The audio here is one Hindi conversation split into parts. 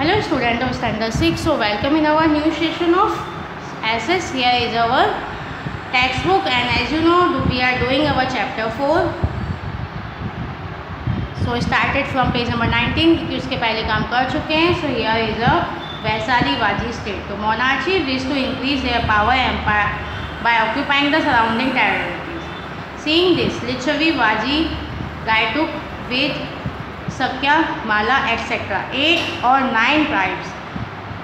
Hello student of standard 6, so welcome in our new session of SS. Here is our textbook and as you know we are doing our chapter 4. So started from page number 19 क्योंकि उसके पहले काम कर चुके हैं. So here is a Vaishali Vaji state. तो monarchy wished to increase their power empire by occupying the surrounding territories. Seeing this, Lichavi Vaji Gaituk with Sakya, Mala, etc. 8 or 9 tribes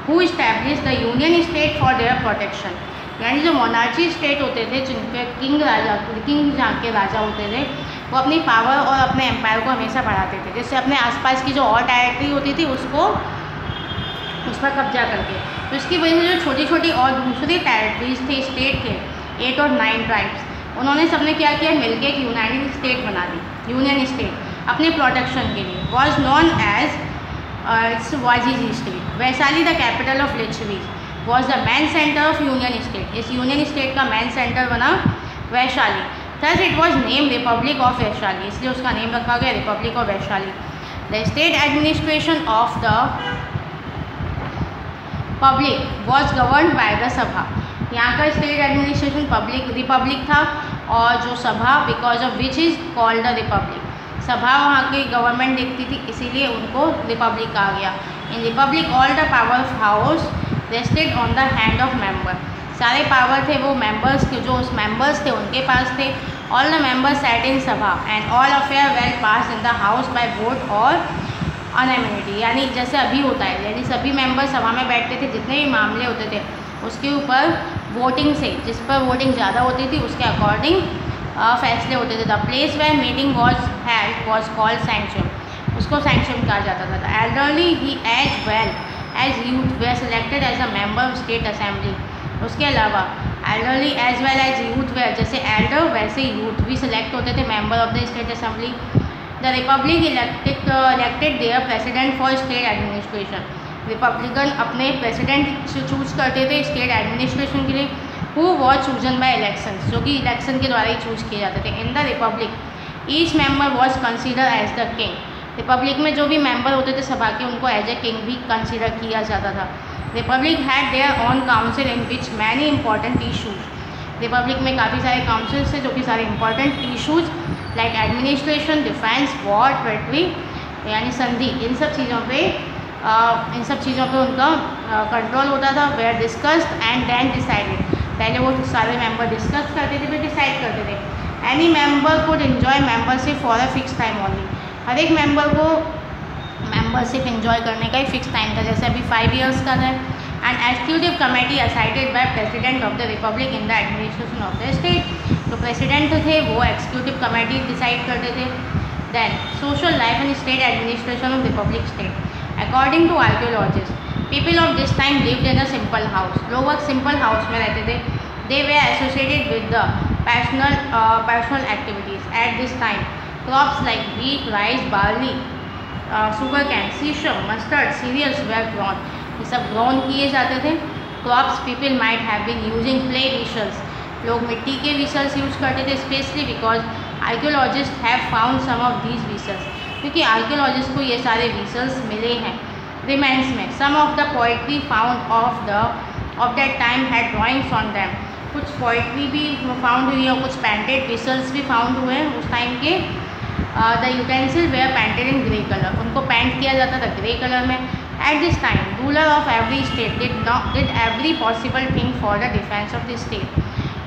who established the union state for their protection. यानी जो मोनार्ची स्टेट होते थे, जिनके किंग जहाँ के राजा होते थे, वो अपनी पावर और अपने एम्पायर को हमेशा बढ़ाते थे. जैसे अपने आसपास की जो और टेरिटरी होती थी उसको उस पर कब्जा करके, तो इसकी वजह से जो छोटी छोटी और दूसरी टेरिटरीज थे, स्टेट थे, 8 और 9 ट्राइब्स, उन्होंने सबने क्या किया, मिलकर एक यूनाइटेड स्टेट बना दी, यूनियन स्टेट अपने प्रोटेक्शन के लिए. Was known as its Vajji state. Vaishali the capital of Licchavi was the main centre of union state. इस यूनियन स्टेट का मेन सेंटर बना Vaishali. Thus it was name republic of Vaishali, इसलिए उसका नेम रखा गया republic of Vaishali. The state administration of the public was govern by the sabha. यहाँ का स्टेट एडमिनिस्ट्रेशन पब्लिक रिपब्लिक था और जो सभा because of which is called the Republic, सभा वहाँ की गवर्नमेंट देखती थी इसीलिए उनको रिपब्लिक कहा गया. In republic all the power of house rested on the hand of member. सारे पावर थे वो मेंबर्स के, जो उस मेंबर्स थे उनके पास थे. All the members sat in sabha and all affair were pass in the house by vote और अनएमिनिटी. यानी जैसे अभी होता है, यानी सभी मेंबर सभा में बैठते थे, जितने भी मामले होते थे उसके ऊपर वोटिंग से, जिस पर वोटिंग ज़्यादा होती थी उसके अकॉर्डिंग फैसले होते थे. The place where meeting was held was called sanction, उसको सैंक्शन कहा जाता था. The elderly he as well as youth were selected as a member of state assembly. उसके अलावा elderly as well as youth were, जैसे एल्डर वैसे यूथ भी सिलेक्ट होते थे member of the state assembly. The republic elected their president for state administration. Republican अपने प्रेसिडेंट चूज करते थे स्टेट एडमिनिस्ट्रेशन के लिए. Who was chosen by election, जो कि इलेक्शन के द्वारा ही चूज किए जाते थे. In the republic each member was consider as the king. Republic में जो भी मेंबर होते थे सभा के, उनको एज ए किंग भी कंसिडर किया जाता था. Republic had their on council in which many important issues. Republic में काफ़ी सारे काउंसिल्स थे जो कि सारे important issues like administration, defence, war, treaty यानी संधि, इन सब चीज़ों पे उनका कंट्रोल होता था. Were discussed and then decided. पहले वो सारे मेंबर डिस्कस करते थे फिर डिसाइड करते थे. Any member could enjoy membership for a fix time only. हर एक मेंबर को मेंबरशिप एंजॉय करने का ही फिक्स टाइम था, जैसे अभी 5 ईयर्स का है. And executive committee assisted by president of the republic in the administration of the state. जो प्रेसिडेंट थे वो एग्जीक्यूटिव कमेटी डिसाइड करते थे. Then social life and state administration of republic state. According to archaeologist, people of this time lived in a simple house. लोग एक सिंपल हाउस में रहते थे. They were associated with the personal activities. At this time crops like wheat, rice, barley, sugar cane, sesame, mustard, cereals were grown. ये सब ग्रोन किए जाते थे. Crops people might have been using clay vessels. लोग मिट्टी के विशल्स यूज करते थे, specially because archaeologist have found some of these vessels. क्योंकि आर्कियोलॉजिस्ट को ये सारे विशल्स मिले हैं रिमेन्स में. Some of the pottery found of that time had drawings on them. कुछ पोइट्री भी फाउंड हुई और कुछ पेंटेड विशल्स भी फाउंड हुए हैं उस टाइम के. The utensil were painted in grey colour, उनको पेंट किया जाता था ग्रे कलर में. At this time ruler of every state did every possible thing for the defence of the state.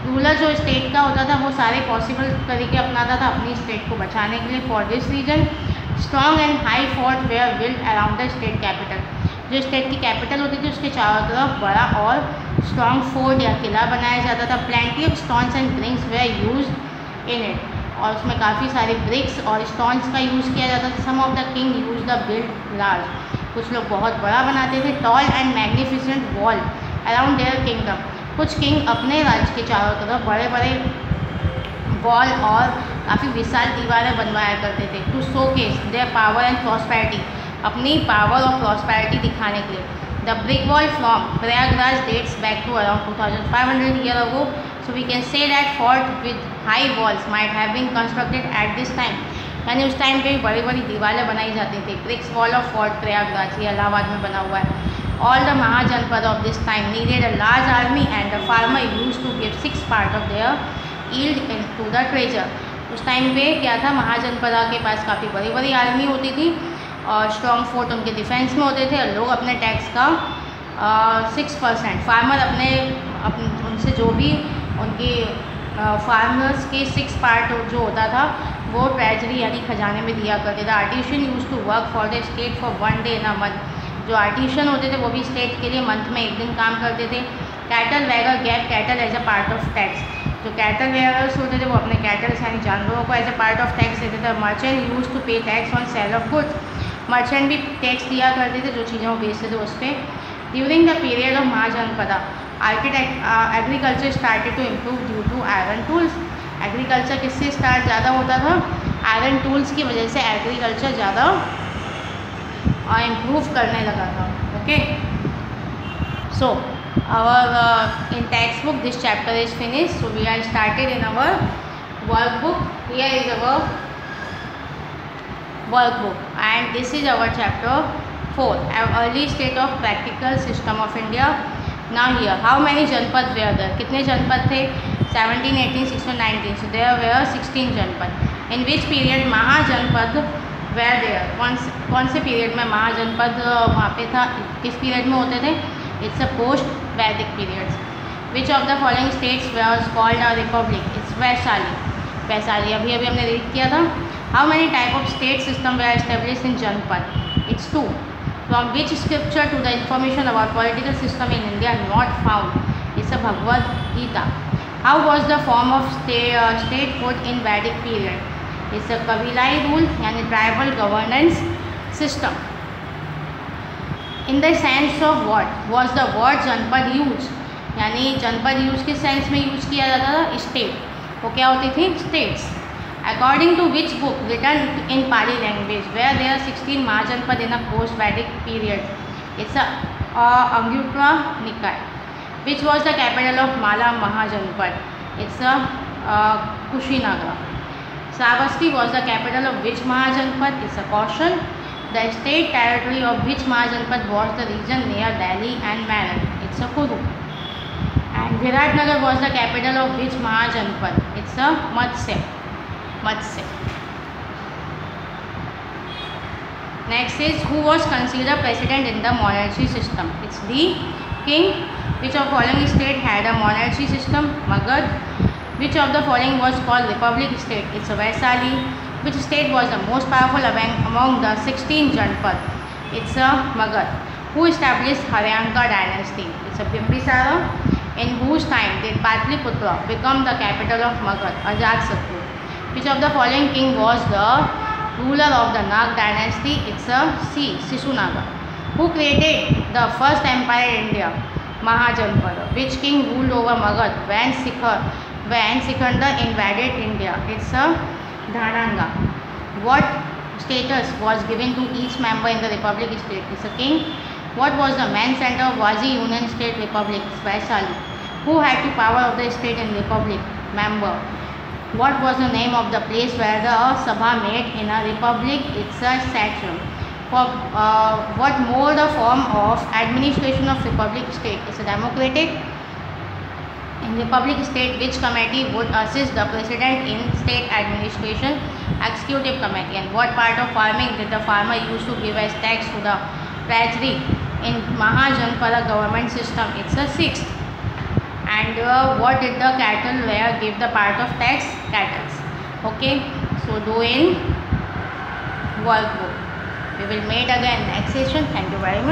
Ruler जो स्टेट का होता था वो सारे पॉसिबल तरीके अपनाता था अपनी स्टेट को बचाने के लिए. For this reason strong and high fort were build around the state capital. जो स्टेट की कैपिटल होती थी उसके चारों तरफ बड़ा और स्ट्रॉन्ग फोर्ट या किला बनाया जाता था. Plenty of stones and bricks were used in it, और उसमें काफ़ी सारे ब्रिक्स और स्टोन्स का यूज़ किया जाता था. Some of the king use the build large. कुछ लोग बहुत बड़ा बनाते थे. Tall and magnificent wall around their kingdom. कुछ किंग अपने राज्य के चारों तरफ बड़े बड़े वॉल और काफ़ी विशाल दीवारें बनवाया करते थे. To showcase their power and prosperity, अपनी पावर और प्रॉस्पेरिटी दिखाने के लिए. The brick wall from Prayagraj dates back to around 2500 year ago. So we can say that fort with high walls might have been constructed at this time. यानी उस टाइम पे बड़ी बड़ी दीवारें बनाई जाती थी। Bricks wall of fort Prayagraj, ये इलाहाबाद में बना हुआ है। All the mahajanapada of this time needed a large army and the farmer used to give 6 part of their yield to the treasure. उस टाइम पे क्या था, महाजनपदा के पास काफ़ी बड़ी बड़ी आर्मी होती थी और स्ट्रॉन्ग फोर्ट उनके डिफेंस में होते थे, और लोग अपने टैक्स का 6% फार्मर अपने उनसे जो भी उनकी फार्मर्स के 6 पार्ट जो होता था वो ट्रेजरी यानी खजाने में दिया करते थे। Artisan use to work for the state for 1 day in a month. जो आर्टिशियन होते थे वो भी स्टेट के लिए मंथ में 1 दिन काम करते थे। Cattle rearer gave cattle as a part of tax. जो कैटल वेयरर्स होते थे वो अपने कैटल्स यानी जानवरों को as a part of tax देते थे। Merchant use to pay tax on sale of goods. Merchant भी टैक्स दिया करते थे जो चीज़ों को बेचते थे उस पर। During the period of Mahajanapada agriculture started to improve due to iron tools. Agriculture किससे स्टार्ट ज़्यादा होता था? आयरन टूल्स की वजह से एग्रीकल्चर ज़्यादा इम्प्रूव करने लगा था। Okay, so our in textbook this chapter is finished, so we are started in our workbook. Here is our workbook and this is our chapter 4, early state of practical system of India. Now here, how many janpad were there? कितने जनपद थे? 17, 18, 16, 19. So there were 16 जनपद. In which period महाजनपद were there? कौन से पीरियड में महाजनपद वहाँ पे था? किस पीरियड में होते थे? It's a post-Vedic periods. Which of the following states was called a republic? It's Vaishali. Vaishali अभी हमने रीड किया था. How many type of state system were established in Janpad? It's 2. From which scripture to the information about political system in India not found? It's a Bhagavad Gita. How was the form of statehood in Vedic period? It's a Kabilai rule यानी tribal governance system. In the sense of what was the word जनपद यूज? यानी जनपद यूज किस सेंस में यूज किया जाता था? स्टेट. वो क्या होती थी? States. According to which book written in Pali language where there are 16 Mahajanpad in a post-Vedic period? It's a Anguttara Nikaya. Which was the capital of Mala Mahajanpad? It's a Kushinagar. Sravasti was the capital of which Mahajanpad? It's a Kaushal. The state territory of which Mahajanpad was the region near Delhi and Meerut? It's a Kuru. And Viratnagar was the capital of which Mahajanpad? It's a Matsya. Next is who was considered president in the monarchy system? It's the king. Which of following state had a monarchy system? Magad. Which of the following was called republic state? It's a Vaisali. Which state was the most powerful among the 16 Janpad? It's a Magad. Who established Haryanka dynasty? It's a Bimbisara. In whose time did Patliputra become the capital of Magad? Ajatsattu. Which of the following king was the ruler of the Nag dynasty? It's a Sisunaga. Who created the first empire in India? Mahajanpada. Which king ruled over Magad when Sikandar invaded India? It's a Dhananga. What status was given to each member in the republic state? It's a king. What was the main center of Wazi Union State Republic? It's Vaishali. Who had the power of the state in republic? Member. What was the name of the place where the Sabha met in a republic? It's a sanctum. For what mode or form of administration of republic state? It's a democratic. In republic state, which committee would assist the president in state administration? Executive committee. And what part of farming did the farmer use to give as tax to the treasury? In Mahajanpada government system, it's a 6th. And what did the cattle where give the part of tax? Cattle. Okay, so do in workbook. We will meet again next session. Thank you very much.